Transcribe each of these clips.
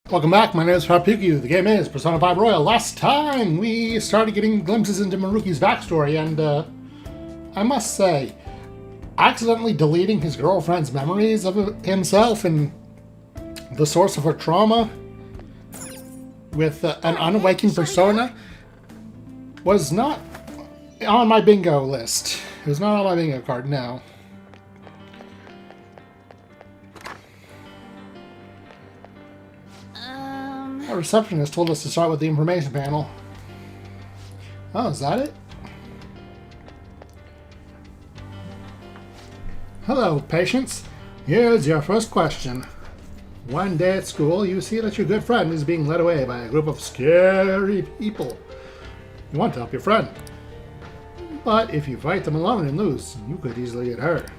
Welcome back, my name is Maruki. The game is Persona 5 Royal. Last time we started getting glimpses into Maruki's backstory, and I must say, accidentally deleting his girlfriend's memories of himself and the source of her trauma with an unawakened persona was not on my bingo list. It was not on my bingo card, no. Our receptionist told us to start with the information panel. Oh, is that it? Hello, patients. Here's your first question. One day at school, you see that your good friend is being led away by a group of scary people. You want to help your friend. But if you fight them alone and lose, you could easily get hurt.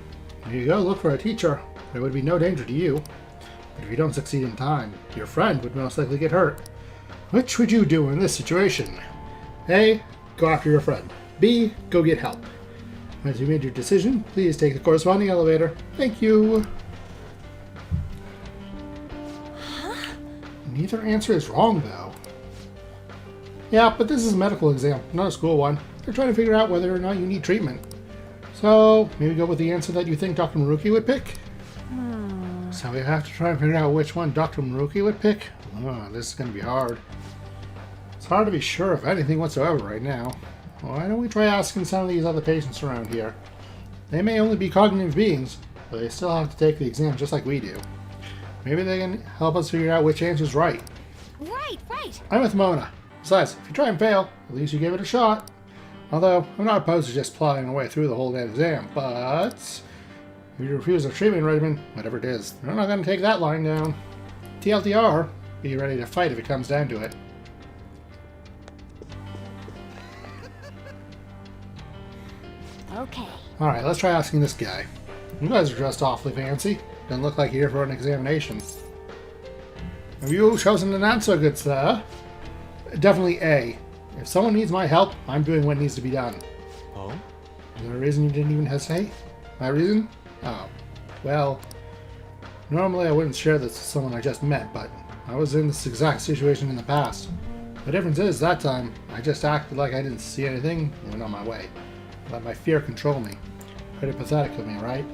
Here you go, look for a teacher. There would be no danger to you. But if you don't succeed in time, your friend would most likely get hurt. Which would you do in this situation? A. Go after your friend. B. Go get help. Once you made your decision, please take the corresponding elevator. Thank you. Huh? Neither answer is wrong, though. Yeah, but this is a medical exam, not a school one. They're trying to figure out whether or not you need treatment. So, maybe go with the answer that you think Dr. Maruki would pick? So we have to try and figure out which one Dr. Maruki would pick? Oh, this is going to be hard. It's hard to be sure of anything whatsoever right now. Why don't we try asking some of these other patients around here? They may only be cognitive beings, but they still have to take the exam just like we do. Maybe they can help us figure out which answer's right. Right. I'm with Mona. Besides, if you try and fail, at least you gave it a shot. Although, I'm not opposed to just plodding our way through the whole damn exam, but if you refuse a treatment regimen, whatever it is, they're not going to take that line down. TLDR, be ready to fight if it comes down to it. Okay. Alright, let's try asking this guy. You guys are dressed awfully fancy. Doesn't look like you're here for an examination. Have you chosen an answer, good sir? Definitely A. If someone needs my help, I'm doing what needs to be done. Oh? Is there a reason you didn't even hesitate? My reason? Oh. Well, normally I wouldn't share this with someone I just met, but I was in this exact situation in the past. The difference is, that time, I just acted like I didn't see anything and went on my way. Let my fear control me. Pretty pathetic of me, right?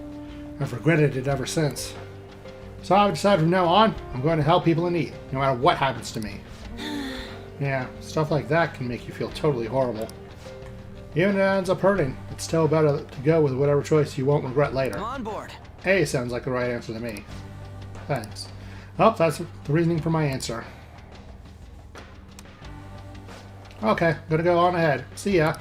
I've regretted it ever since. So I've decided from now on, I'm going to help people in need, no matter what happens to me. Yeah, stuff like that can make you feel totally horrible. Even if it ends up hurting, it's still better to go with whatever choice you won't regret later. I'm on board. A sounds like the right answer to me. Thanks. Oh, that's the reasoning for my answer. Okay, gonna go on ahead. See ya.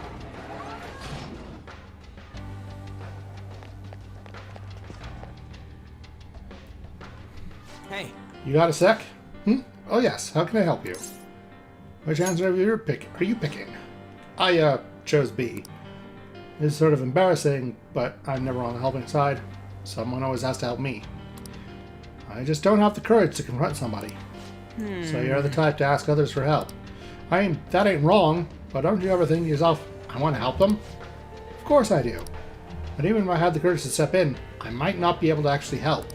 Hey. You got a sec? Oh yes, how can I help you? Which answer are you picking? I chose B. It's sort of embarrassing, but I'm never on the helping side. Someone always has to help me. I just don't have the courage to confront somebody. So you're the type to ask others for help. I mean, that ain't wrong, but don't you ever think to yourself, I want to help them? Of course I do. But even if I had the courage to step in, I might not be able to actually help.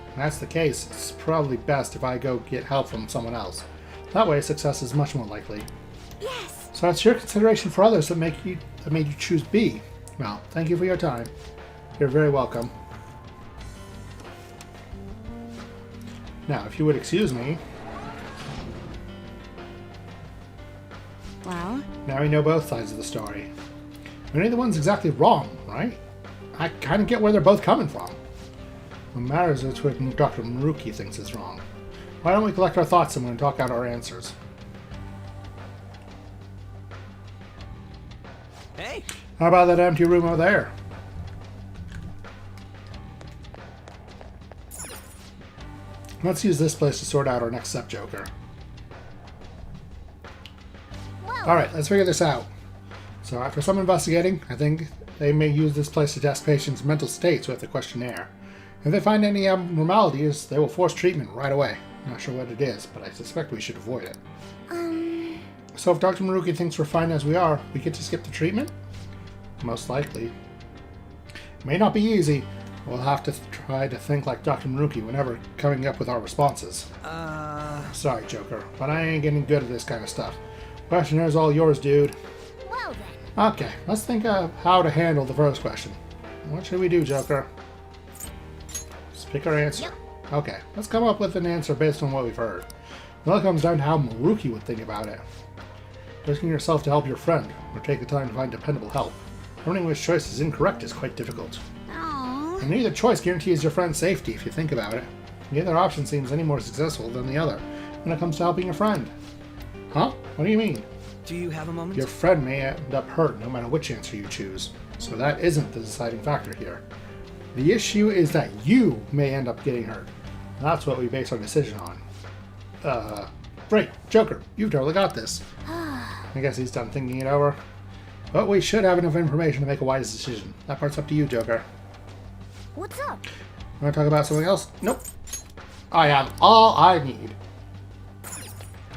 If that's the case, it's probably best if I go get help from someone else. That way success is much more likely. Yes. So it's your consideration for others that made you choose B. Well, thank you for your time. You're very welcome. Now, if you would excuse me. Well? Now we know both sides of the story. Neither one's exactly wrong, right? I kind of get where they're both coming from. What matters is what Dr. Maruki thinks is wrong. Why don't we collect our thoughts and we'll talk out our answers? Hey. How about that empty room over there? Let's use this place to sort out our next step joker. Alright, let's figure this out. So after some investigating, I think they may use this place to test patients' mental states with the questionnaire. If they find any abnormalities, they will force treatment right away. Not sure what it is, but I suspect we should avoid it. So if Dr. Maruki thinks we're fine as we are, we get to skip the treatment? Most likely. It may not be easy, We'll have to try to think like Dr. Maruki whenever coming up with our responses. Sorry, Joker, but I ain't getting good at this kind of stuff. Questionnaire is all yours, dude. Well then. Okay, let's think of how to handle the first question. What should we do, Joker? Just pick our answer. Yep. Okay, let's come up with an answer based on what we've heard. Well, it comes down to how Maruki would think about it. Risking yourself to help your friend, or take the time to find dependable help. Learning which choice is incorrect is quite difficult. Aww. And neither choice guarantees your friend's safety if you think about it. Neither option seems any more successful than the other when it comes to helping your friend. Huh? What do you mean? Do you have a moment? Your friend may end up hurt no matter which answer you choose, so that isn't the deciding factor here. The issue is that you may end up getting hurt. That's what we base our decision on. Great, Joker, you've totally got this. I guess he's done thinking it over. But we should have enough information to make a wise decision. That part's up to you, Joker. What's up? Want to talk about something else? Nope. I have all I need.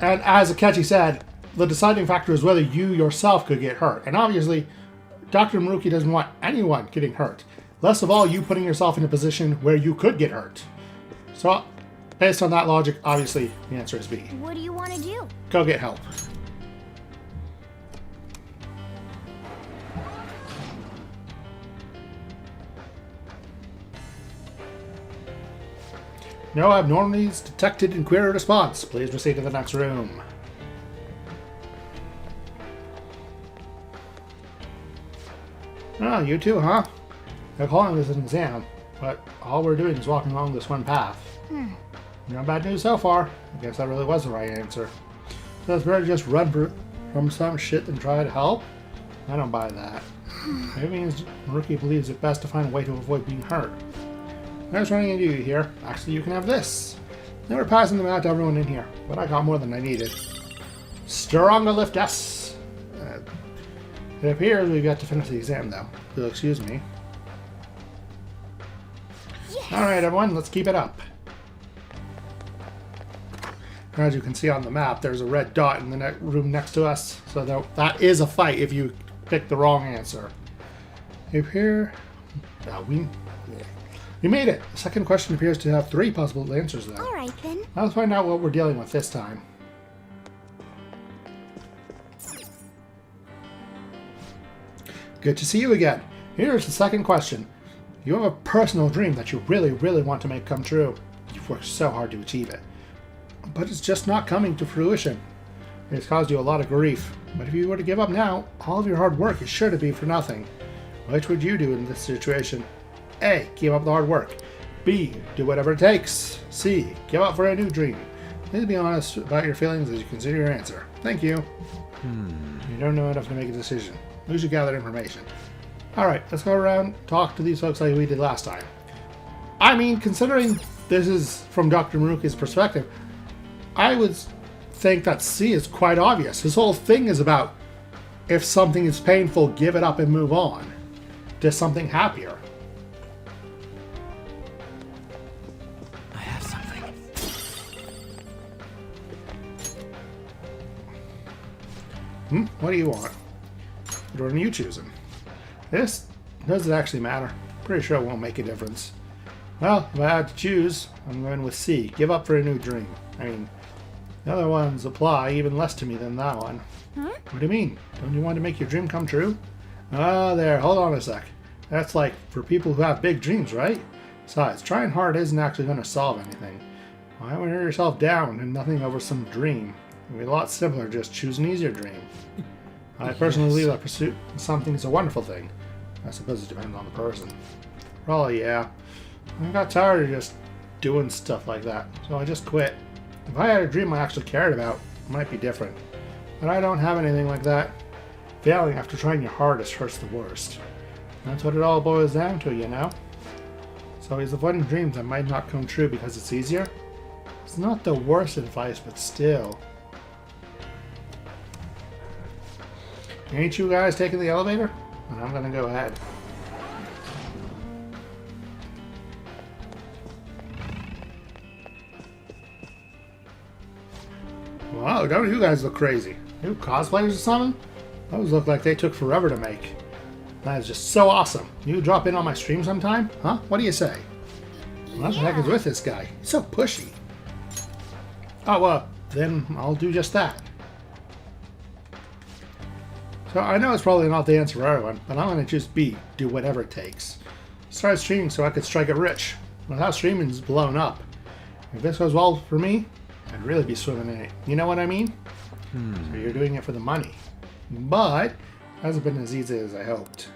And as Akechi said, the deciding factor is whether you yourself could get hurt. And obviously, Dr. Maruki doesn't want anyone getting hurt. Less of all, you putting yourself in a position where you could get hurt. So, based on that logic, obviously, the answer is B. What do you want to do? Go get help. No abnormalities detected in query response. Please proceed to the next room. Oh, you too, huh? They're calling this an exam, but all we're doing is walking along this one path. No bad news so far. I guess that really was the right answer. So it's better to just run from some shit than try to help? I don't buy that. Maybe it means Maruki believes it best to find a way to avoid being hurt. Nice running into you here. Actually, you can have this. They were passing them out to everyone in here, but I got more than I needed. Stronger lift us. It appears we've got to finish the exam, though. If you'll excuse me. Yes. Alright, everyone, let's keep it up. As you can see on the map, there's a red dot in the room next to us. So that is a fight if you pick the wrong answer. If here... We made it! The second question appears to have 3 possible answers, though. Alright then. Now let's find out what we're dealing with this time. Good to see you again. Here's the second question. You have a personal dream that you really, really want to make come true. You've worked so hard to achieve it. But it's just not coming to fruition. It's caused you a lot of grief. But if you were to give up now, all of your hard work is sure to be for nothing. Which would you do in this situation? A. Give up the hard work. B. Do whatever it takes. C. Give up for a new dream. Please be honest about your feelings as you consider your answer. Thank you. You don't know enough to make a decision. We should gather information. Alright, let's go around talk to these folks like we did last time. I mean, considering this is from Dr. Maruki's perspective, I would think that C is quite obvious. His whole thing is about if something is painful, give it up and move on to something happier. I have something. What do you want? Which one are you choosing? This? Does it actually matter? Pretty sure it won't make a difference. Well, if I had to choose, I'm going with C. Give up for a new dream. I mean, the other ones apply even less to me than that one. What do you mean? Don't you want to make your dream come true? Ah, there, hold on a sec. That's like for people who have big dreams, right? Besides, trying hard isn't actually going to solve anything. Why wear yourself down and nothing over some dream? It would be a lot simpler just choose an easier dream. I personally believe that pursuit of something is a wonderful thing. I suppose it depends on the person. Probably, yeah. I got tired of just doing stuff like that, so I just quit. If I had a dream I actually cared about, it might be different. But I don't have anything like that. Failing after trying your hardest hurts the worst. That's what it all boils down to, you know? So he's avoiding dreams that might not come true because it's easier? It's not the worst advice, but still. Ain't you guys taking the elevator? And I'm gonna go ahead. Wow, don't you guys look crazy? New cosplayers or something? Those look like they took forever to make. That is just so awesome. You drop in on my stream sometime? Huh? What do you say? What the heck is with this guy? He's so pushy. Oh, then I'll do just that. So I know it's probably not the answer for everyone, but I'm going to just do whatever it takes. Start streaming so I could strike it rich. Without streaming's blown up. If this goes well for me, I'd really be swimming in it. You know what I mean? So you're doing it for the money. But it hasn't been as easy as I hoped.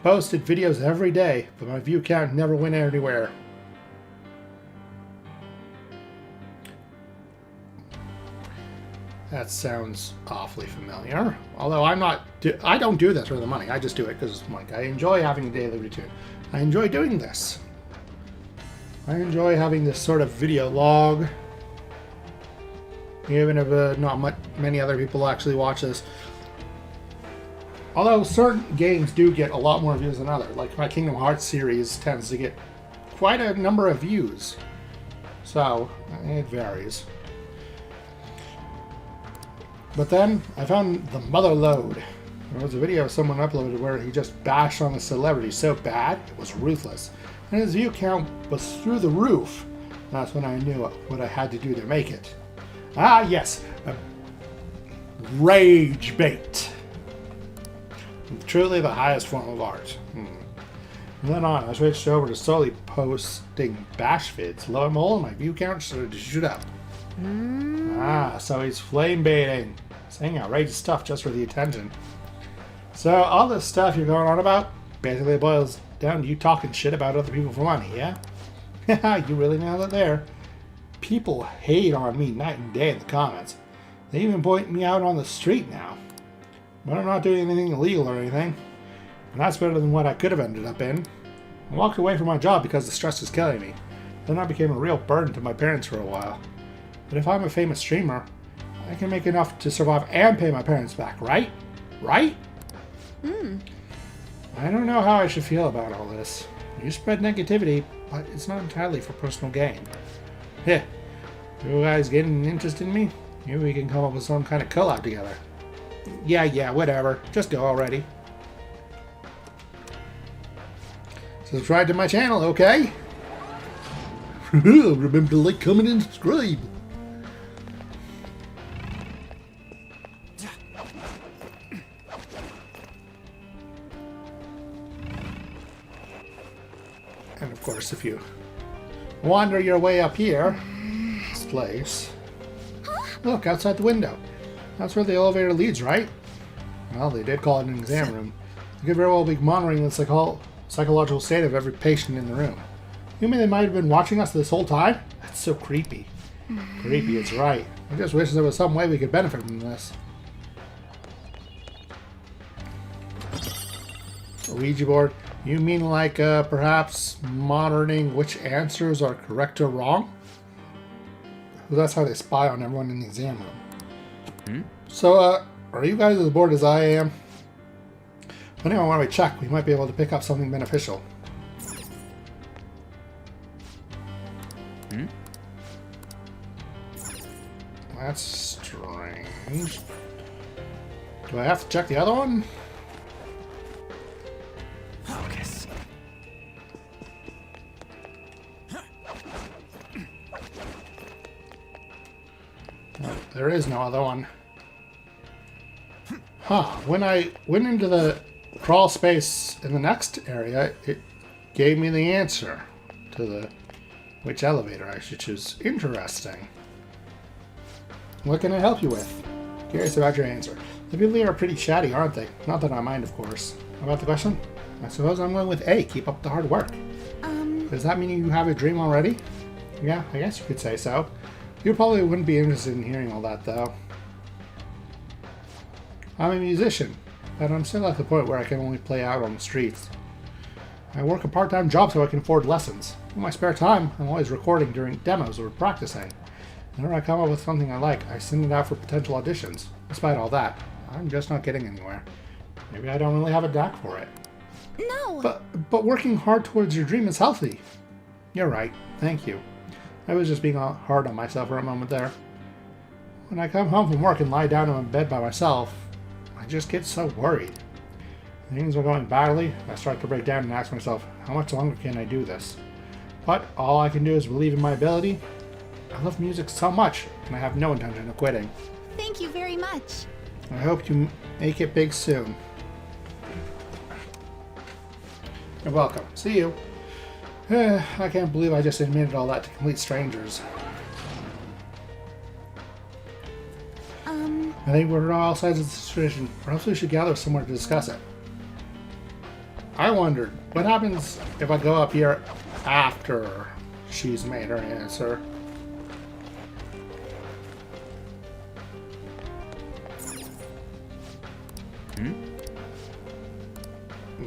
Posted videos every day, but my view count never went anywhere. That sounds awfully familiar. Although I don't do this for the money. I just do it because like I enjoy having a daily routine. I enjoy doing this. I enjoy having this sort of video log. Even if not many other people actually watch this. Although certain games do get a lot more views than others. Like my Kingdom Hearts series tends to get quite a number of views. So, it varies. But then, I found the Mother Lode. There was a video someone uploaded where he just bashed on a celebrity so bad, it was ruthless. And his view count was through the roof. That's when I knew what I had to do to make it. Ah, yes. Rage bait. Truly the highest form of art. From then on, I switched over to solely posting bash vids. Lo and behold, my view count started to shoot up. Ah, so he's flame baiting. Saying outrageous stuff just for the attention. So all this stuff you're going on about basically boils down to you talking shit about other people for money, yeah? You really nailed it there. People hate on me night and day in the comments. They even point me out on the street now. But I'm not doing anything illegal or anything. And that's better than what I could have ended up in. I walked away from my job because the stress was killing me. Then I became a real burden to my parents for a while. But if I'm a famous streamer, I can make enough to survive and pay my parents back, right? Right? I don't know how I should feel about all this. You spread negativity, but it's not entirely for personal gain. Yeah, you guys getting interested in me? Maybe we can come up with some kind of collab together. Yeah, whatever. Just go already. Subscribe to my channel, okay? Remember to like, comment, and subscribe. And of course, if you wander your way up here, this place, look outside the window. That's where the elevator leads, right? Well, they did call it an exam room. They could very well be monitoring the psychological state of every patient in the room. You mean they might have been watching us this whole time? That's so creepy. Creepy, it's right. I just wish there was some way we could benefit from this. Ouija board? You mean like perhaps monitoring which answers are correct or wrong? Well, that's how they spy on everyone in the exam room. So, are you guys as bored as I am? Anyway, when we check, we might be able to pick up something beneficial. That's strange. Do I have to check the other one? Focus. No, there is no other one. Huh. When I went into the crawl space in the next area, it gave me the answer to which elevator I should choose. Interesting. What can I help you with? Curious about your answer. The people here are pretty chatty, aren't they? Not that I mind, of course. About the question? I suppose I'm going with A. Keep up the hard work. Does that mean you have a dream already? Yeah, I guess you could say so. You probably wouldn't be interested in hearing all that, though. I'm a musician, but I'm still at the point where I can only play out on the streets. I work a part-time job so I can afford lessons. In my spare time, I'm always recording during demos or practicing. Whenever I come up with something I like, I send it out for potential auditions. Despite all that, I'm just not getting anywhere. Maybe I don't really have a knack for it. No! But working hard towards your dream is healthy. You're right. Thank you. I was just being hard on myself for a moment there. When I come home from work and lie down in my bed by myself, I just get so worried. Things are going badly. I start to break down and ask myself, how much longer can I do this? But all I can do is believe in my ability. I love music so much, and I have no intention of quitting. Thank you very much. I hope you make it big soon. You're welcome. See you. I can't believe I just admitted all that to complete strangers. I think we're on all sides of the situation. Perhaps we should gather somewhere to discuss it. I wondered, what happens if I go up here after she's made her answer?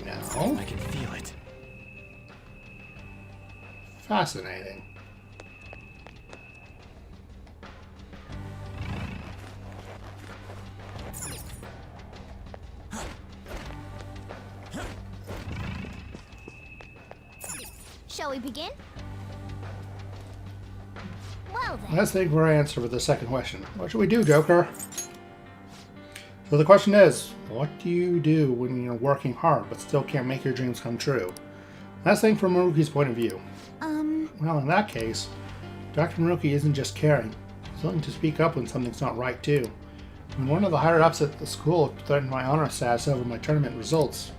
No. I can feel it. Fascinating. Shall we begin? Well then. Let's think for our answer for the second question. What should we do, Joker? So the question is, what do you do when you're working hard but still can't make your dreams come true? Let's think from Maruki's point of view. Well, in that case, Dr. Maruki isn't just caring. He's willing to speak up when something's not right, too. When one of the higher-ups at the school threatened my honor status over my tournament results,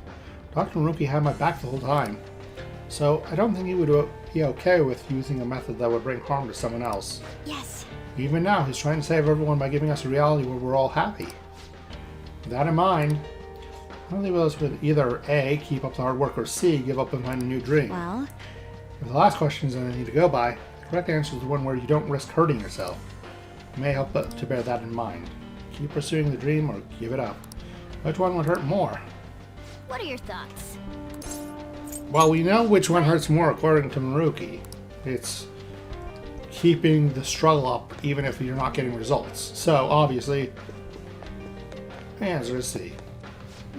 Dr. Maruki had my back the whole time. So I don't think he would be okay with using a method that would bring harm to someone else. Yes. Even now, he's trying to save everyone by giving us a reality where we're all happy. With that in mind, I don't think of us would either A, keep up the hard work, or C, give up and find a new dream. Well, If the last question is that I need to go by, the correct answer is the one where you don't risk hurting yourself. It may help to bear that in mind. Keep pursuing the dream or give it up. Which one would hurt more? what are your thoughts? Well, we know which one hurts more according to Maruki. It's keeping the struggle up even if you're not getting results. So, obviously, the answer is C.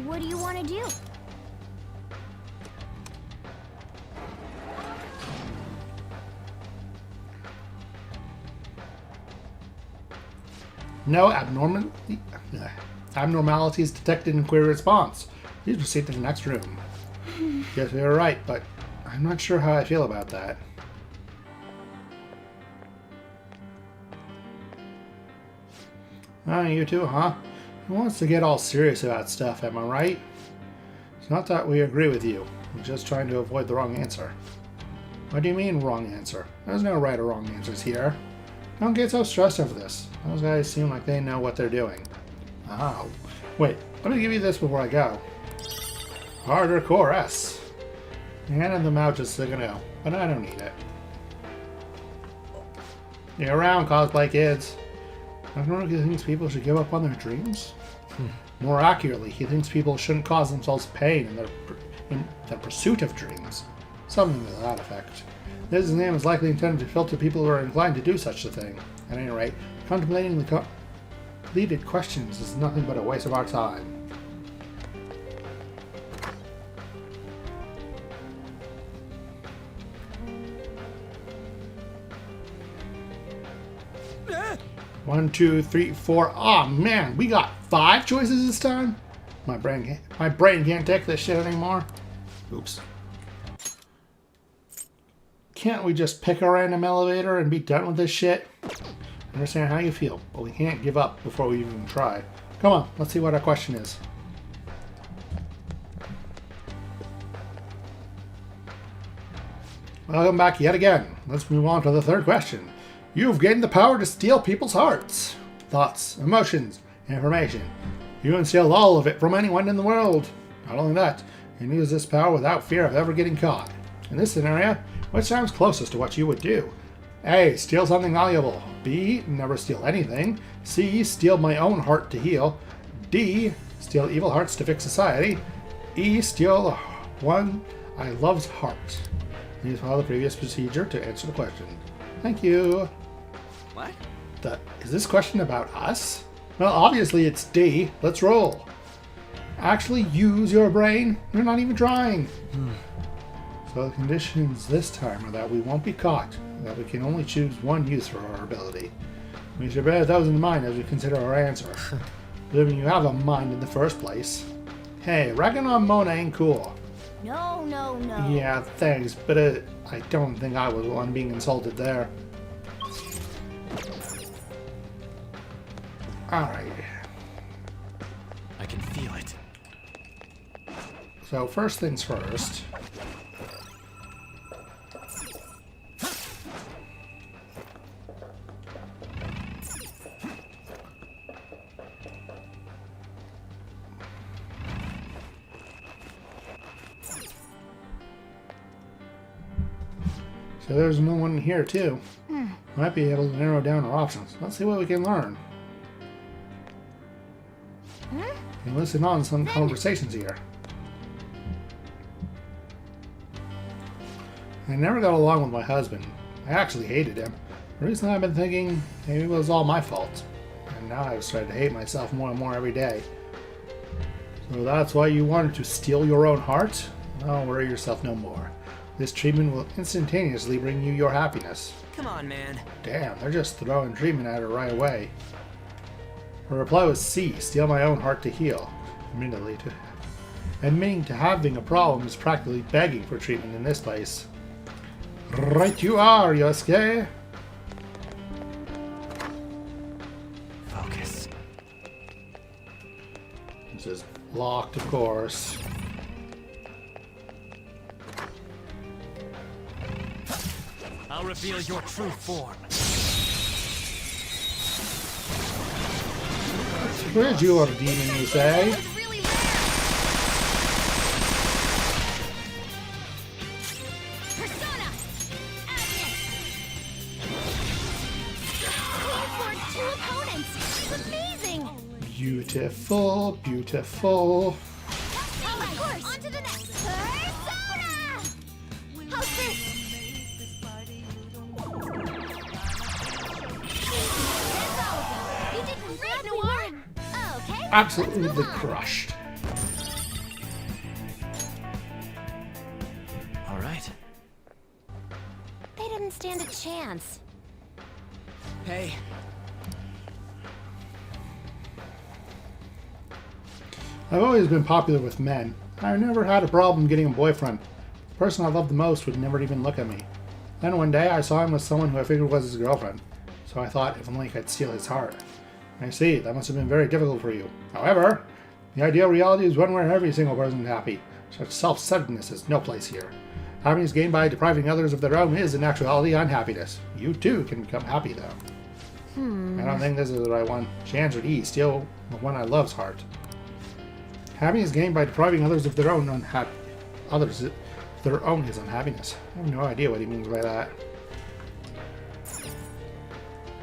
What do you want to do? No abnormalities detected in query response. Please proceed to the next room. Guess we were right, but I'm not sure how I feel about that. Ah, you too, huh? Who wants to get all serious about stuff, am I right? It's not that we agree with you. We're just trying to avoid the wrong answer. What do you mean, wrong answer? There's no right or wrong answers here. Don't get so stressed over this. Those guys seem like they know what they're doing. Oh. Wait, let me give you this before I go. Harder Core S. I handed them out just so you know, but I don't need it. You're around, cosplay kids. Dr. Maruki thinks people should give up on their dreams? More accurately, he thinks people shouldn't cause themselves pain in the pursuit of dreams. Something to that effect. This exam is likely intended to filter people who are inclined to do such a thing. At any rate, contemplating the completed questions is nothing but a waste of our time. One, two, three, four. Oh man, we got 5 choices this time? My brain can't take this shit anymore. Oops. Can't we just pick a random elevator and be done with this shit? I understand how you feel, but we can't give up before we even try. Come on, let's see what our question is. Welcome back yet again. Let's move on to the third question. You've gained the power to steal people's hearts, thoughts, emotions, information. You can steal all of it from anyone in the world. Not only that, you can use this power without fear of ever getting caught. In this scenario, which sounds closest to what you would do? A. Steal something valuable. B. Never steal anything. C. Steal my own heart to heal. D. Steal evil hearts to fix society. E. Steal one I love's heart. Please follow the previous procedure to answer the question. Thank you. What? Is this question about us? Well, obviously it's D. Let's roll. Actually use your brain. You're not even trying. So the conditions this time are that we won't be caught, that we can only choose one use for our ability. We should bear those in mind as we consider our answer. Assuming you have a mind in the first place. Hey, ragging on Mona ain't cool. No, no, no. Yeah, thanks, but I don't think I was the one being insulted there. Alright. I can feel it. So, first things first. So there's no one here too. Might be able to narrow down our options. Let's see what we can learn. And listen on some conversations here. I never got along with my husband. I actually hated him. Recently I've been thinking maybe it was all my fault. And now I've started to hate myself more and more every day. So that's why you wanted to steal your own heart? Well, worry yourself no more. This treatment will instantaneously bring you your happiness. Come on, man. Damn, they're just throwing treatment at her right away. Her reply was C, steal my own heart to heal. Admitting to having a problem is practically begging for treatment in this place. Right you are, Yosuke! Focus. This is locked, of course. I'll reveal your true form. Where's your demon, you say? That was really loud. Persona! Agnes! We fought 2 opponents! It's amazing! Beautiful, beautiful. Oh, of course! On to the next! Persona! How's this? You didn't read Noir? Okay. Absolutely crushed. All right. They didn't stand a chance. Hey, I've always been popular with men. I never had a problem getting a boyfriend. The person I loved the most would never even look at me. Then one day I saw him with someone who I figured was his girlfriend. So I thought if only I could steal his heart. I see, that must have been very difficult for you. However, the ideal reality is one where every single person is happy. Such self-centeredness has no place here. Happiness gained by depriving others of their own is in actuality unhappiness. You too can become happy though. I don't think this is the right one. She answered E, steal the one I love's heart. Happiness gained by depriving others of their own their own is unhappiness. I have no idea what he means by that.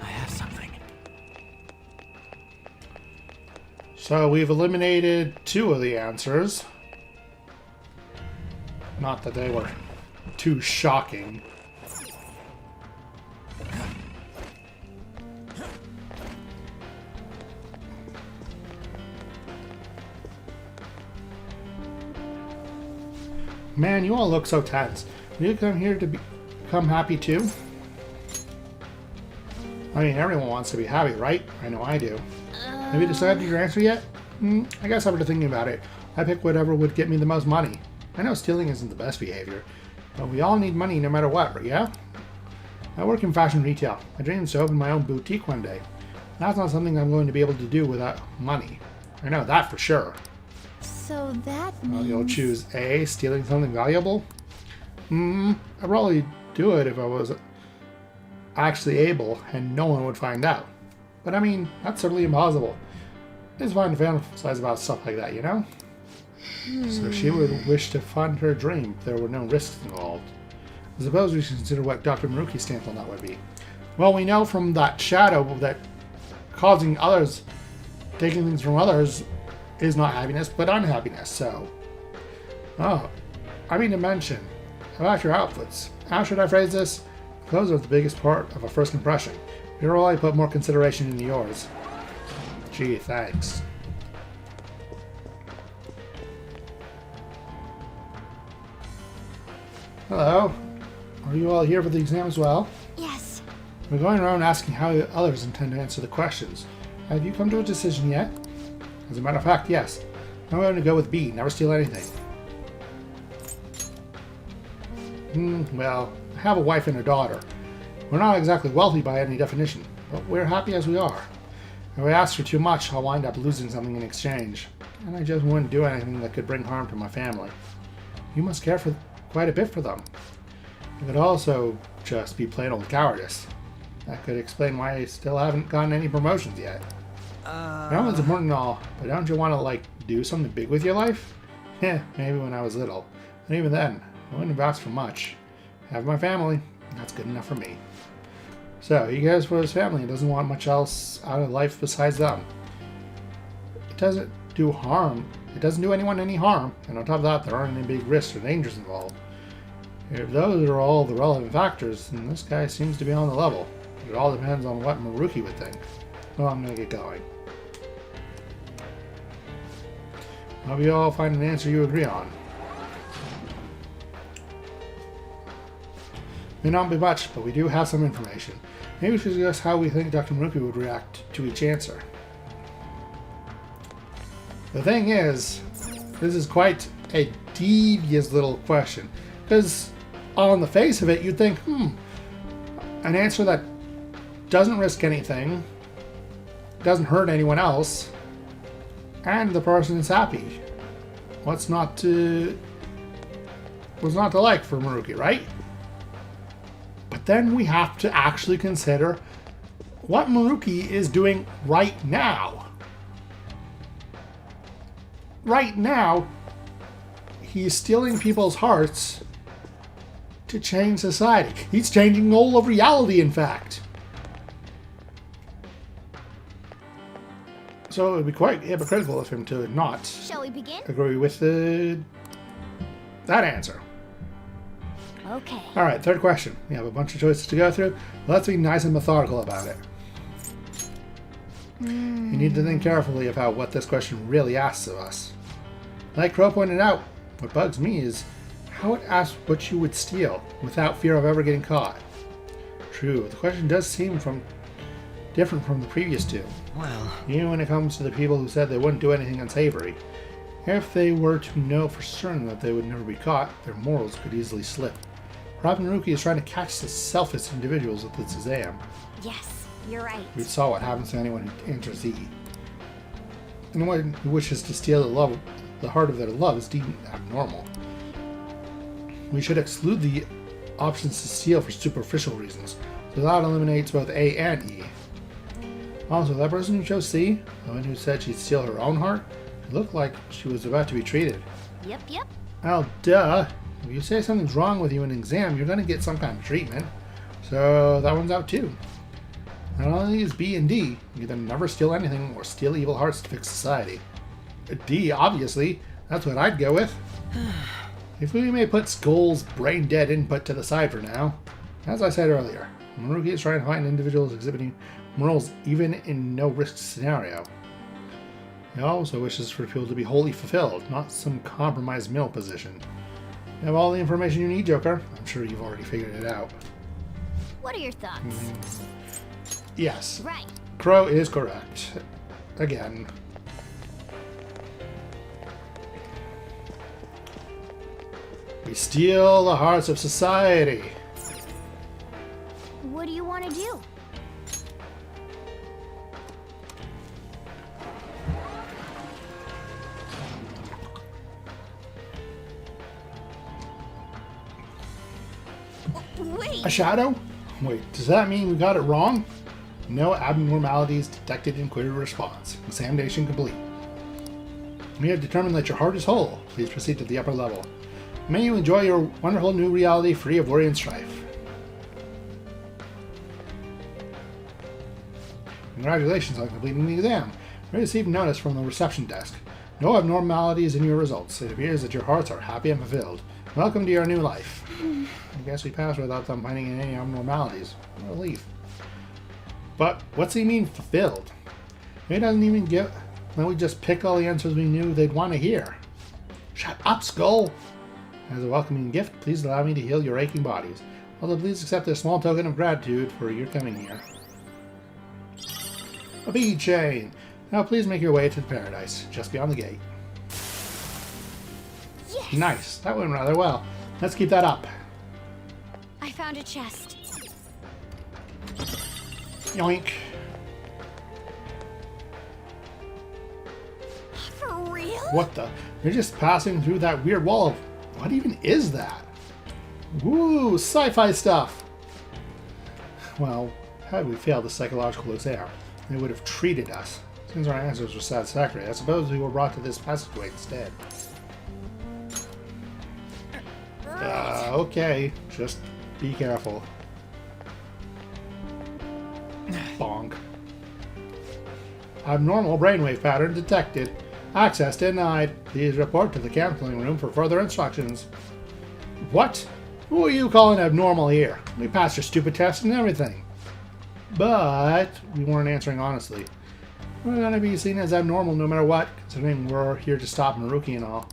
I have something. So we've eliminated 2 of the answers. Not that they were too shocking. Man, you all look so tense. Did you come here to become happy too? I mean, everyone wants to be happy, right? I know I do. Have you decided your answer yet? I guess after thinking about it, I pick whatever would get me the most money. I know stealing isn't the best behavior, but we all need money no matter what, yeah? I work in fashion retail. I dream to open my own boutique one day. That's not something I'm going to be able to do without money. I know that for sure. So that Well, means... you'll choose A, stealing something valuable? I'd probably do it if I was actually able and no one would find out. But I mean, that's certainly impossible. It's fine to fantasize about stuff like that, you know? So she would wish to fund her dream if there were no risks involved. I suppose we should consider what Dr. Maruki's stance on that would be. Well, we know from that shadow that causing others, taking things from others, is not happiness, but unhappiness, so... Oh, I mean to mention, about your outfits. How should I phrase this? Clothes are the biggest part of a first impression. You're all I put more consideration into yours. Gee, thanks. Hello. Are you all here for the exam as well? Yes. We're going around asking how others intend to answer the questions. Have you come to a decision yet? As a matter of fact, yes. I'm going to go with B. Never steal anything. Well, I have a wife and a daughter. We're not exactly wealthy by any definition, but we're happy as we are. If I ask for too much, I'll wind up losing something in exchange. And I just wouldn't do anything that could bring harm to my family. You must care for quite a bit for them. It could also just be plain old cowardice. That could explain why I still haven't gotten any promotions yet. That one's important and all, but don't you want to, like, do something big with your life? Yeah, maybe when I was little. And even then, I wouldn't have asked for much. I have my family. That's good enough for me. So, he cares for his family and doesn't want much else out of life besides them. It doesn't do harm. It doesn't do anyone any harm, and on top of that, there aren't any big risks or dangers involved. If those are all the relevant factors, then this guy seems to be on the level. It all depends on what Maruki would think. Well, I'm going to get going. Hope you all find an answer you agree on. May not be much, but we do have some information. Maybe we should discuss how we think Dr. Maruki would react to each answer. The thing is, this is quite a devious little question. Because on the face of it, you'd think, an answer that doesn't risk anything, doesn't hurt anyone else, and the person is happy. What's not to like for Maruki, right? But then we have to actually consider what Maruki is doing right now. Right now, he's stealing people's hearts to change society. He's changing all of reality, in fact. So it would be quite hypocritical of him to not Shall we begin? agree with that answer. Okay. Alright, third question. We have a bunch of choices to go through. Let's be nice and methodical about it. You need to think carefully about what this question really asks of us. Like Crow pointed out, what bugs me is how it asks what you would steal without fear of ever getting caught. True, the question does seem different from the previous two. Well, Even when it comes to the people who said they wouldn't do anything unsavory. If they were to know for certain that they would never be caught, their morals could easily slip. Perhaps Maruki is trying to catch the selfish individuals with this exam. Yes, you're right. We saw what happens to anyone who enters E. Anyone who wishes to steal the heart of their love is deemed abnormal. We should exclude the options to steal for superficial reasons, so that eliminates both A and E. Also, that person who chose C, the one who said she'd steal her own heart, it looked like she was about to be treated. Yep. Oh, duh. If you say something's wrong with you in an exam, you're going to get some kind of treatment. So that one's out too. Not only is B and D, you either never steal anything or steal evil hearts to fix society. D, obviously. That's what I'd go with. If we may put Skull's brain-dead input to the side for now. As I said earlier, Maruki is trying to find individuals exhibiting morals even in no-risk scenario. He also wishes for people to be wholly fulfilled, not some compromised middle position. You have all the information you need, Joker. I'm sure you've already figured it out. What are your thoughts? Yes, Right. Crow is correct. Again. We steal the hearts of society. What do you want to do? Wait. A shadow? Wait, does that mean we got it wrong? No abnormalities detected in query response. Examination complete. We have determined that your heart is whole. Please proceed to the upper level. May you enjoy your wonderful new reality free of worry and strife. Congratulations on completing the exam. We received notice from the reception desk. No abnormalities in your results. It appears that your hearts are happy and fulfilled. Welcome to your new life. I guess we passed without them finding any abnormalities. What a relief. But what's he mean fulfilled? He doesn't even give. Then we just pick all the answers we knew they'd want to hear. Shut up, Skull! As a welcoming gift, please allow me to heal your aching bodies. Also, please accept this small token of gratitude for your coming here. A bead chain! Now please make your way to paradise, just beyond the gate. Nice. That went rather well. Let's keep that up. I found a chest. Yoink. For real? What the? You're just passing through that weird wall of... What even is that? Woo! Sci-fi stuff! Well, had we failed the psychological exam, they would have treated us. Since our answers were satisfactory, I suppose we were brought to this passageway instead. Okay. Just be careful. Bonk. Abnormal brainwave pattern detected. Access denied. Please report to the counseling room for further instructions. What? Who are you calling abnormal here? We passed your stupid test and everything. But we weren't answering honestly. We're gonna be seen as abnormal no matter what, considering we're here to stop Maruki and all.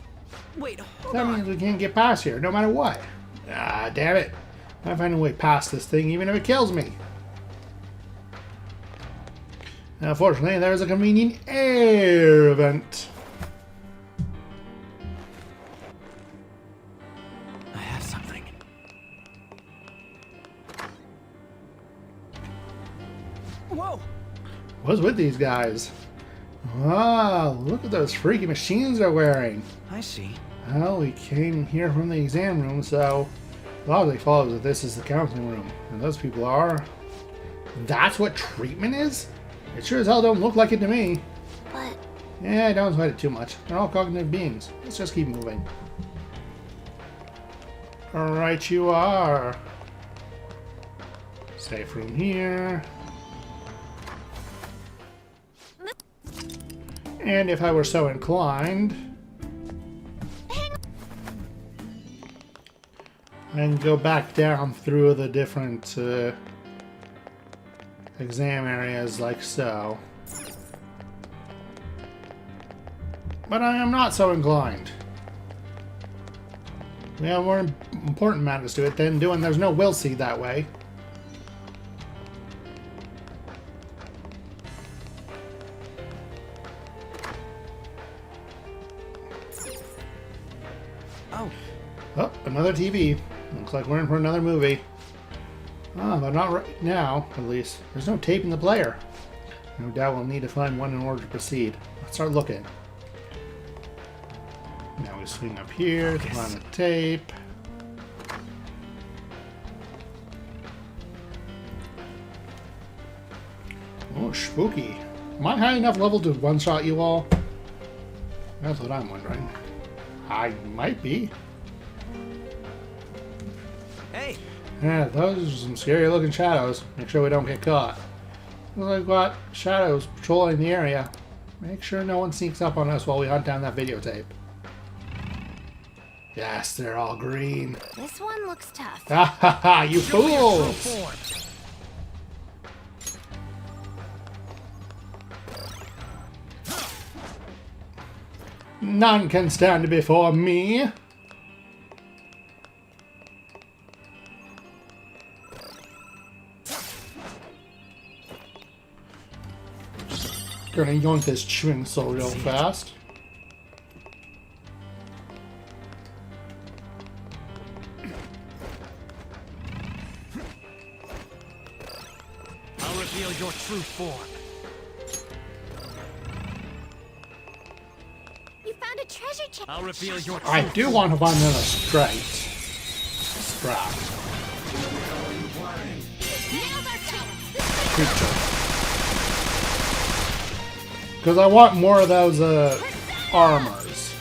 Wait, hold That on. means we can't get past here, no matter what. Ah, damn it. I'll find a way past this thing, even if it kills me. Unfortunately, there's a convenient air event. I have something. Whoa! What's with these guys? Wow, look at those freaky machines they're wearing. I see. Well, we came here from the exam room, so logically follows that this is the counseling room. And those people are... That's what treatment is? It sure as hell don't look like it to me. But Yeah, don't sweat it too much. They're all cognitive beings. Let's just keep moving. Alright, you are. Safe room here. And if I were so inclined, I can go back down through the different exam areas like so. But I am not so inclined. We have more important matters to it than doing there's no will seed that way. Oh, Oh, another TV. Looks like we're in for another movie. Ah, but not right now, at least. There's no tape in the player. No doubt we'll need to find one in order to proceed. Let's start looking. Now we swing up here to find the tape. Oh, spooky. Am I high enough level to one-shot you all? That's what I'm wondering. I might be. hey! Yeah, those are some scary looking shadows. Make sure we don't get caught. Looks like we've got shadows patrolling the area. Make sure no one sneaks up on us while we hunt down that videotape. Yes, they're all green. this one looks tough. Ha ha ha, you Show me your true fools! form. None can stand before me. Gonna yoink this chewing so real fast. I'll reveal your true form. You found a treasure chest. I'll reveal your true I do want to find another straight strap Nails our chance. creature. Because I want more of those armors.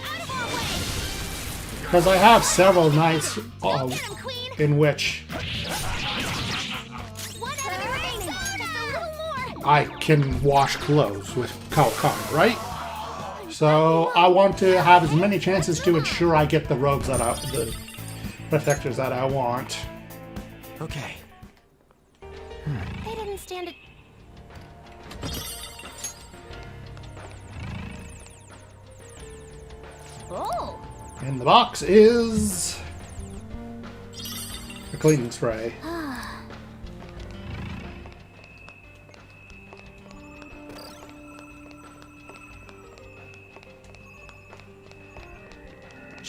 Out of our way. Because I have several nights Get him, Queen. in which One enemy remaining. Just a little more. I can wash clothes with Kawakami, right? So I want to have as many chances to ensure I get the robes that the protectors that I want. Okay. They didn't stand it. Oh. And the box is a cleaning spray.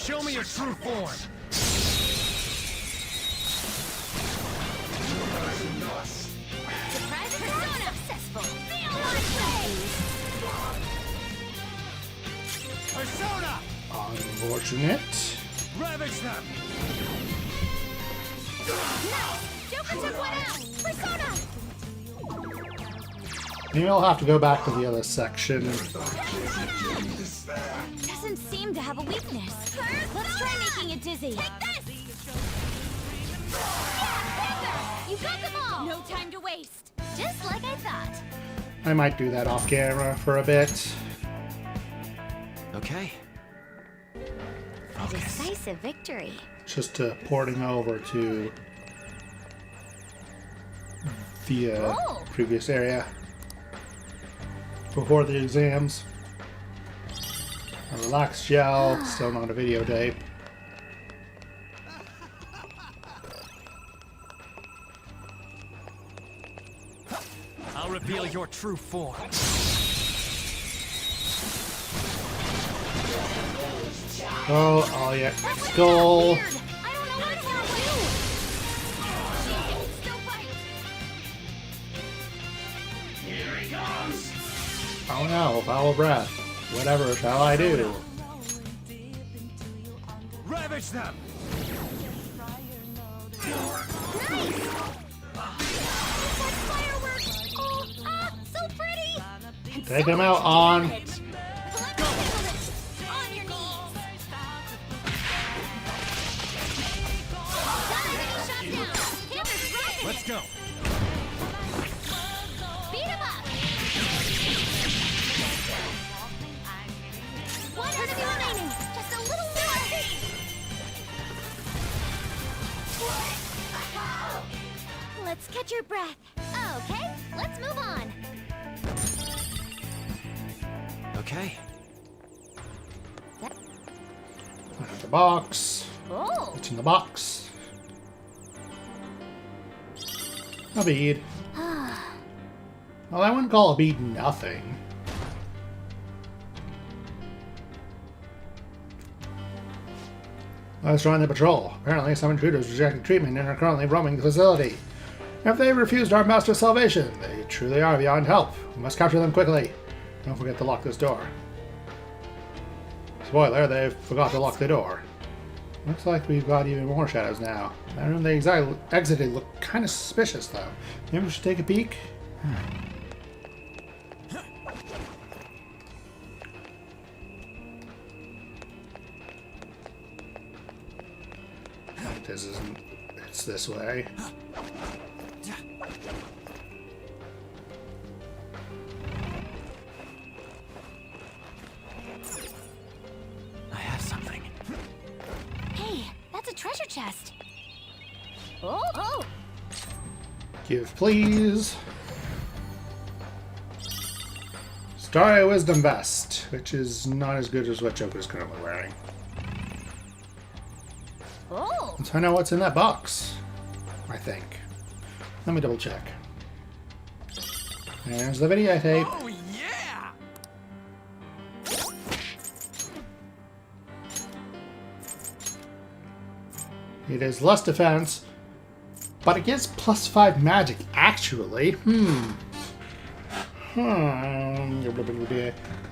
Show me your true form. Surprise persona successful. Feel my praise. Persona! Unfortunate. Ravage them! Nice. Joker took one out. Persona. Maybe I'll have to go back to the other section. Doesn't seem to have a weakness. Let's try making it dizzy. Take this. Yeah, you got them all. No time to waste. Just like I thought. I might do that off camera for a bit. Okay. A decisive victory. Just porting over to the Oh. previous area before the exams. A relaxed gel, still not a videotape. I'll reveal your true form. Oh yeah, That was skull. weird. I don't know what to do. She can still fight. Oh no, foul breath. Whatever shall I do? Ravage them! Nice. It's like fireworks. Oh, so pretty. And Take so him out much on. damage. Let me handle this. On your knees. Got enemy shot down. Panther's dropping Let's it. go! Beat him up. One enemy remaining. Just a little more. Let's catch your breath. Okay, let's move on. Okay. Out the box. Oh, What's in the box? A bead. Well, I wouldn't call a bead nothing. Let's join the patrol. Apparently, some intruders rejected treatment and are currently roaming the facility. If they refused our master's salvation, they truly are beyond help. We must capture them quickly. Don't forget to lock this door. Spoiler, they forgot to lock the door. Looks like we've got even more shadows now. That room they exited looked kind of suspicious, though. Maybe we should take a peek? This isn't... It's this way. I have something. hey, that's a treasure chest. Oh. Give, please. Starry Wisdom Vest, which is not as good as what Joker's currently wearing. Oh. Let's find out what's in that box. I think. Let me double check. There's the videotape. Oh, yeah! It is less defense, but it gets +5 magic, actually.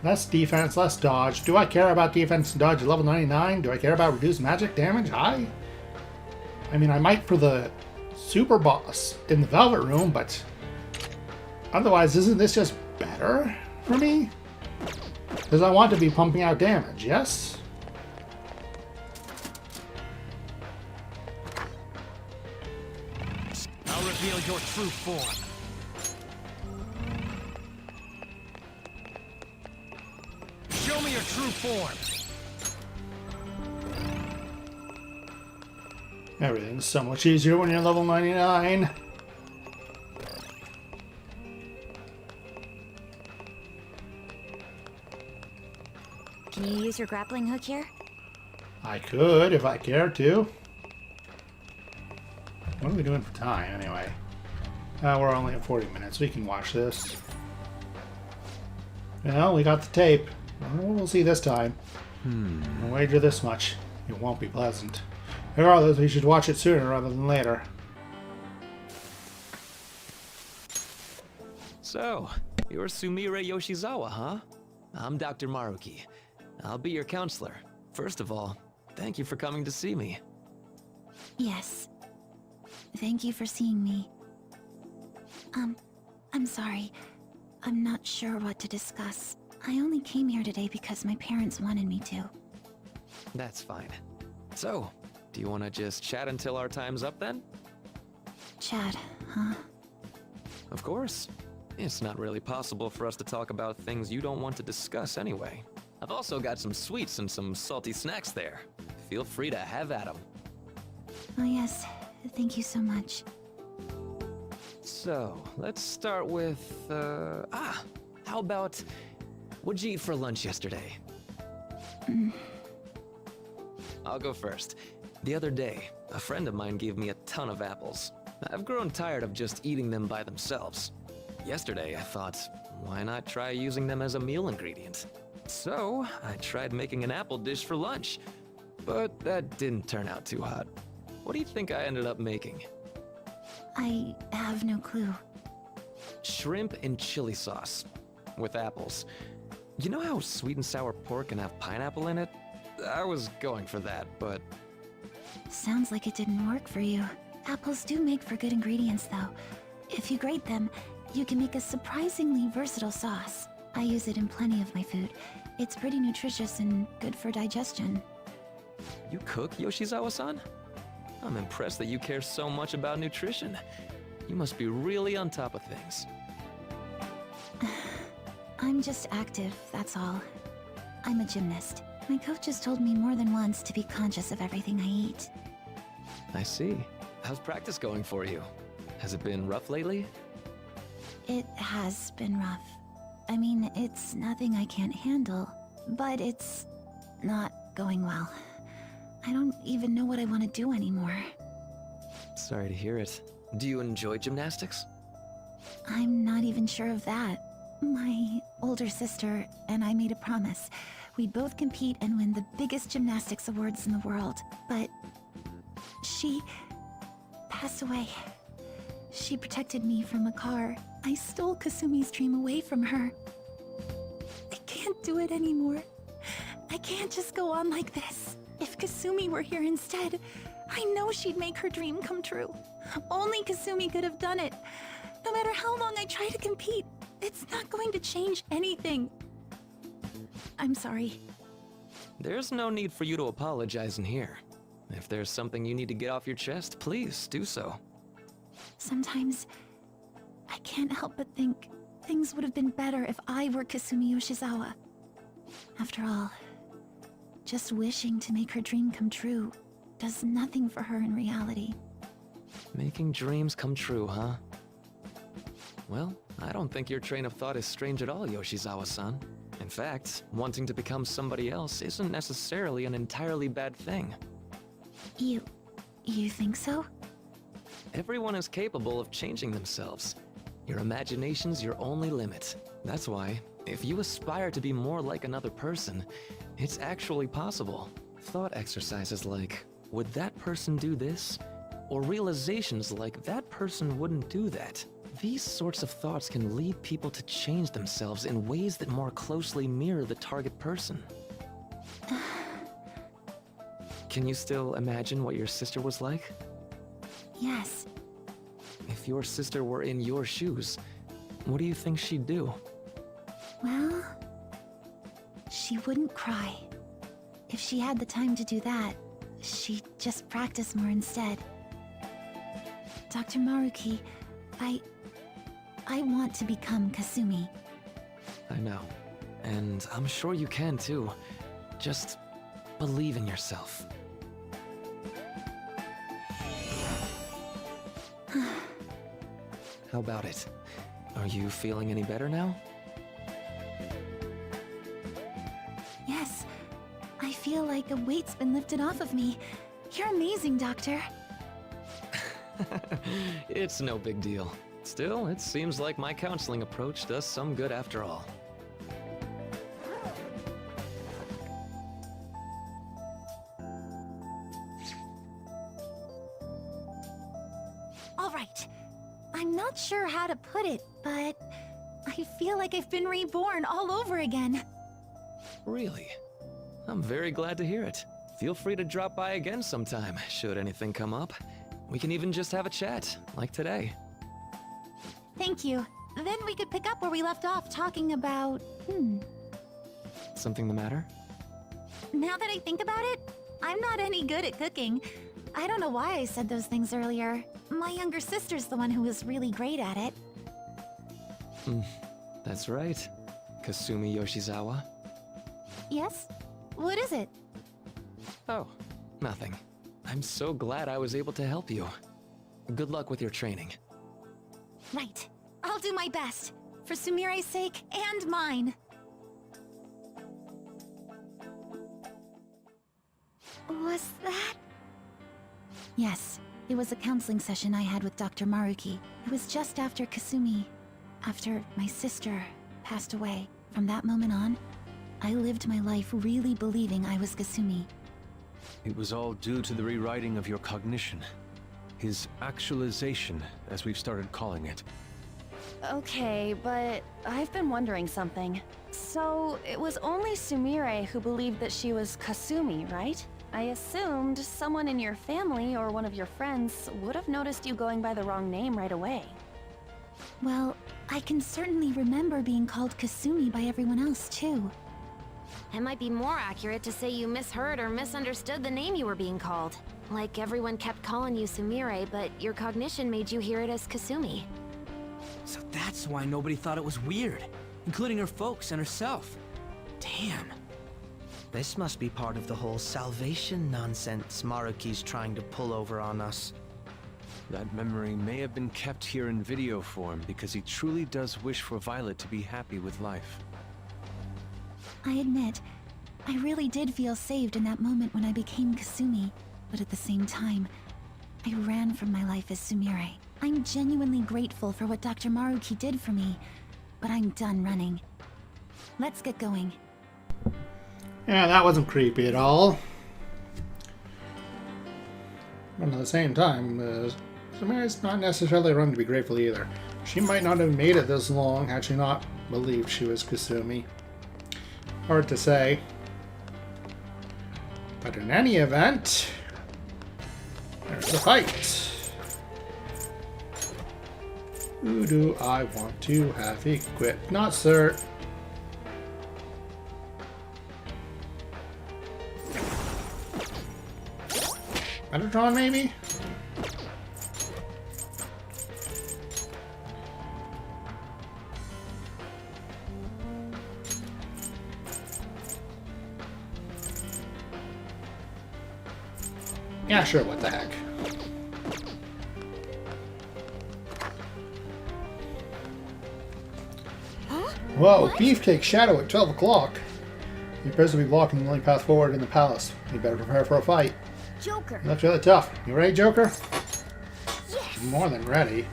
Less defense, less dodge. Do I care about defense and dodge at level 99? Do I care about reduced magic damage? I mean, I might for the super boss in the Velvet Room, but otherwise, isn't this just better for me? Because I want to be pumping out damage, yes? I'll reveal your true form. Show me your true form. Everything's so much easier when you're level 99. Can you use your grappling hook here? I could if I cared to. What are we doing for time, anyway? We're only at 40 minutes. We can watch this. Well, we got the tape. We'll see this time. I'll wager this much. It won't be pleasant. Regardless, we should watch it sooner rather than later. So, you're Sumire Yoshizawa, huh? I'm Dr. Maruki. I'll be your counselor. First of all, thank you for coming to see me. Yes. Thank you for seeing me. I'm sorry. I'm not sure what to discuss. I only came here today because my parents wanted me to. That's fine. So, do you want to just chat until our time's up then? Chad, huh? Of course. It's not really possible for us to talk about things you don't want to discuss anyway. I've also got some sweets and some salty snacks there. Feel free to have at them. Oh yes, thank you so much. So, let's start with, how about, what'd you eat for lunch yesterday? I'll go first. The other day, a friend of mine gave me a ton of apples. I've grown tired of just eating them by themselves. Yesterday, I thought, why not try using them as a meal ingredient? So, I tried making an apple dish for lunch, but that didn't turn out too hot. What do you think I ended up making? I have no clue. Shrimp and chili sauce with apples. You know how sweet and sour pork can have pineapple in it? I was going for that, but... Sounds like it didn't work for you. Apples do make for good ingredients, though. If you grate them, you can make a surprisingly versatile sauce. I use it in plenty of my food. It's pretty nutritious and good for digestion. You cook, Yoshizawa-san? I'm impressed that you care so much about nutrition. You must be really on top of things. I'm just active, that's all. I'm a gymnast. My coach has told me more than once to be conscious of everything I eat. I see. How's practice going for you? Has it been rough lately? It has been rough. I mean, it's nothing I can't handle, but it's not going well. I don't even know what I want to do anymore. Sorry to hear it. Do you enjoy gymnastics? I'm not even sure of that. My older sister and I made a promise. We'd both compete and win the biggest gymnastics awards in the world. But she passed away. She protected me from a car. I stole Kasumi's dream away from her. I can't do it anymore. I can't just go on like this. If Kasumi were here instead, I know she'd make her dream come true. Only Kasumi could have done it. No matter how long I try to compete, it's not going to change anything. I'm sorry. There's no need for you to apologize in here. If there's something you need to get off your chest, please do so. Sometimes, I can't help but think things would have been better if I were Kasumi Yoshizawa. After all, just wishing to make her dream come true does nothing for her in reality. Making dreams come true, huh? Well, I don't think your train of thought is strange at all, Yoshizawa-san. In fact, wanting to become somebody else isn't necessarily an entirely bad thing. You think so? Everyone is capable of changing themselves. Your imagination's your only limit. That's why, if you aspire to be more like another person, it's actually possible. Thought exercises like, would that person do this? Or realizations like, that person wouldn't do that. These sorts of thoughts can lead people to change themselves in ways that more closely mirror the target person. Can you still imagine what your sister was like? Yes. If your sister were in your shoes, what do you think she'd do? Well, she wouldn't cry. If she had the time to do that, she'd just practice more instead. Dr. Maruki, I want to become Kasumi. I know. And I'm sure you can too. Just believe in yourself. How about it? Are you feeling any better now? Yes, I feel like a weight's been lifted off of me. You're amazing, Doctor. It's no big deal. Still, it seems like my counseling approach does some good after all. not sure how to put it, but I feel like I've been reborn all over again. Really? I'm very glad to hear it. Feel free to drop by again sometime, should anything come up. We can even just have a chat, like today. Thank you. Then we could pick up where we left off talking about... Something the matter? Now that I think about it, I'm not any good at cooking. I don't know why I said those things earlier. My younger sister's the one who was really great at it. That's right. Kasumi Yoshizawa. Yes? What is it? Oh, nothing. I'm so glad I was able to help you. Good luck with your training. Right. I'll do my best. For Sumire's sake and mine. Was that? Yes. It was a counseling session I had with Dr. Maruki. It was just after Kasumi... after my sister passed away. From that moment on, I lived my life really believing I was Kasumi. It was all due to the rewriting of your cognition. His actualization, as we've started calling it. Okay, but I've been wondering something. So, it was only Sumire who believed that she was Kasumi, right? I assumed someone in your family or one of your friends would have noticed you going by the wrong name right away. Well, I can certainly remember being called Kasumi by everyone else, too. It might be more accurate to say you misheard or misunderstood the name you were being called. Like everyone kept calling you Sumire, but your cognition made you hear it as Kasumi. So that's why nobody thought it was weird, including her folks and herself. Damn. This must be part of the whole salvation nonsense Maruki's trying to pull over on us. That memory may have been kept here in video form because he truly does wish for Violet to be happy with life. I admit, I really did feel saved in that moment when I became Kasumi, but at the same time, I ran from my life as Sumire. I'm genuinely grateful for what Dr. Maruki did for me, but I'm done running. Let's get going. Yeah, that wasn't creepy at all. But at the same time, Sumire's not necessarily wrong to be grateful either. She might not have made it this long had she not believed she was Kasumi. Hard to say. But in any event, there's the fight. Who do I want to have equipped? Not Sir. Metatron, maybe? Yeah, sure, what the heck. Whoa, Beefcake Shadow at 12 o'clock. He appears to be blocking the only path forward in the palace. You better prepare for a fight. Joker! You look really tough. You ready, Joker? Yes! More than ready.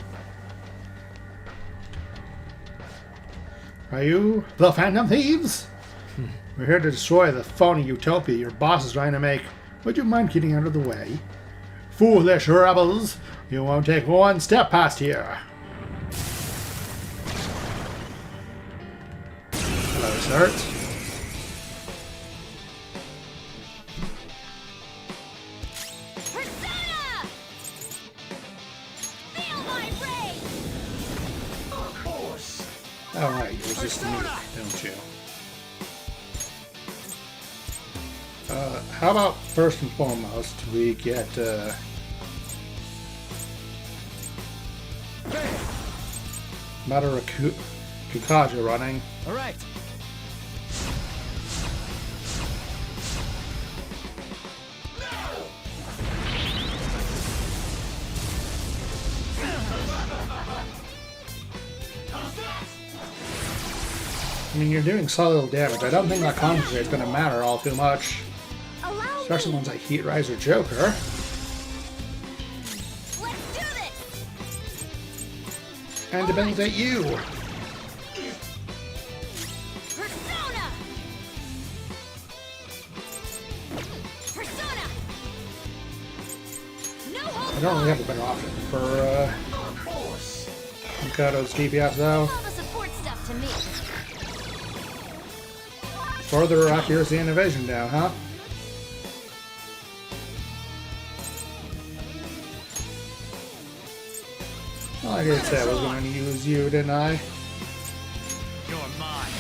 Are you the Phantom Thieves? We're here to destroy the phony utopia your boss is trying to make. Would you mind getting out of the way? Foolish rebels! You won't take one step past here. Hello, Surt. Persona! Feel my rage! Of course! Alright, you resist me, don't you? How about first and foremost, we get Maruki Kikaja running. All right. I mean, you're doing solid little damage. I don't think that concentrate is going to matter all too much. Especially ones like Heat Rise or Joker. Let's do this! And depends at you. Persona! Persona! No I don't really have a better option for Mikado's DPS though. All the support stuff to me. Further accuracy and evasion down, huh? Well, I did say I was going to use you, didn't I? You're mine.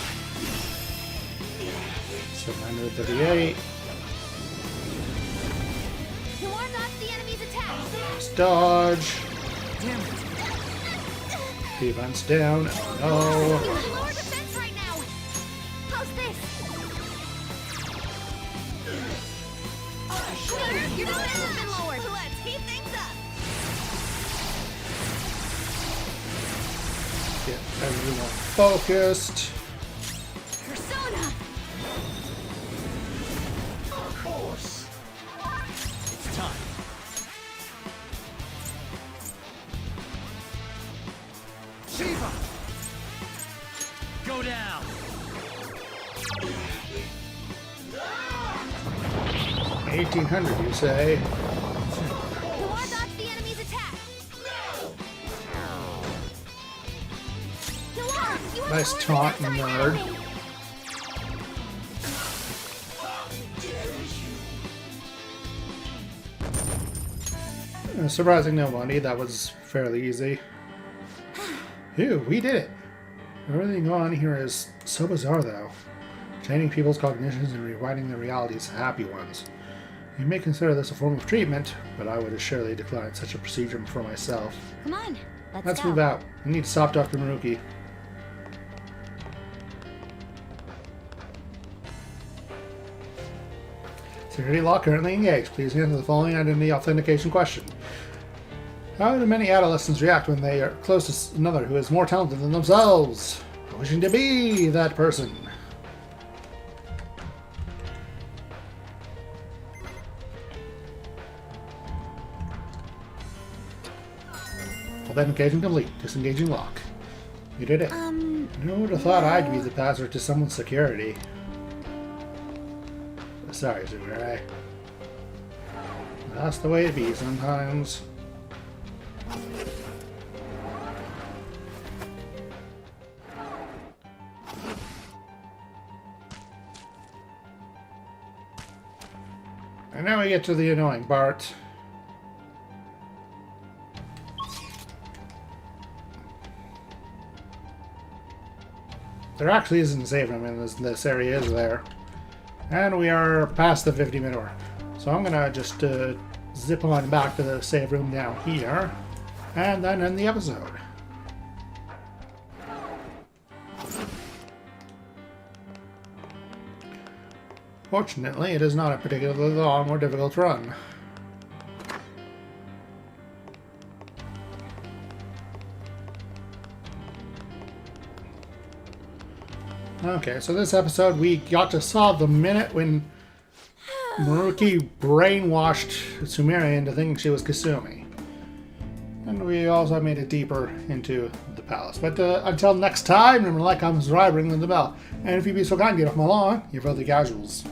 738. You ward off the enemy's attack. Let's dodge. Damn it. Defense down. You No. have lower defense right now. How's this? Your defense has been lowered. Let's heat things up. Get everyone focused. Persona. It's time. Shiva! Go down! 1800, you say? You ward off the enemy's attack. You have Nice lower taunt, defense right nerd. now. Surprising nobody. That was fairly easy. Phew, we did it. Everything going on here is so bizarre, though. Changing people's cognitions and rewriting their realities to happy ones. You may consider this a form of treatment, but I would assuredly decline such a procedure for myself. Come on, Let's go. move out. We need to stop Dr. Maruki. Security lock currently engaged. Please answer the following identity authentication question. How do many adolescents react when they are close to another who is more talented than themselves? Wishing to be that person. Authentication complete. Disengaging lock. You did it. Who would have thought I'd be the password to someone's security? Sorry, Sumire. That's the way it be sometimes. And now we get to the annoying part. There actually isn't a save room in this area, is there? And we are past the 50-minute mark. So I'm gonna just zip on back to the save room down here, and then end the episode. Fortunately, it is not a particularly long or difficult run. Okay, so this episode we got to solve the minute when Maruki brainwashed Sumire into thinking she was Kasumi. And we also made it deeper into the palace. But until next time, remember to like, comment, subscribe, ring the bell. And if you'd be so kind, get off my lawn, you're filthy casuals.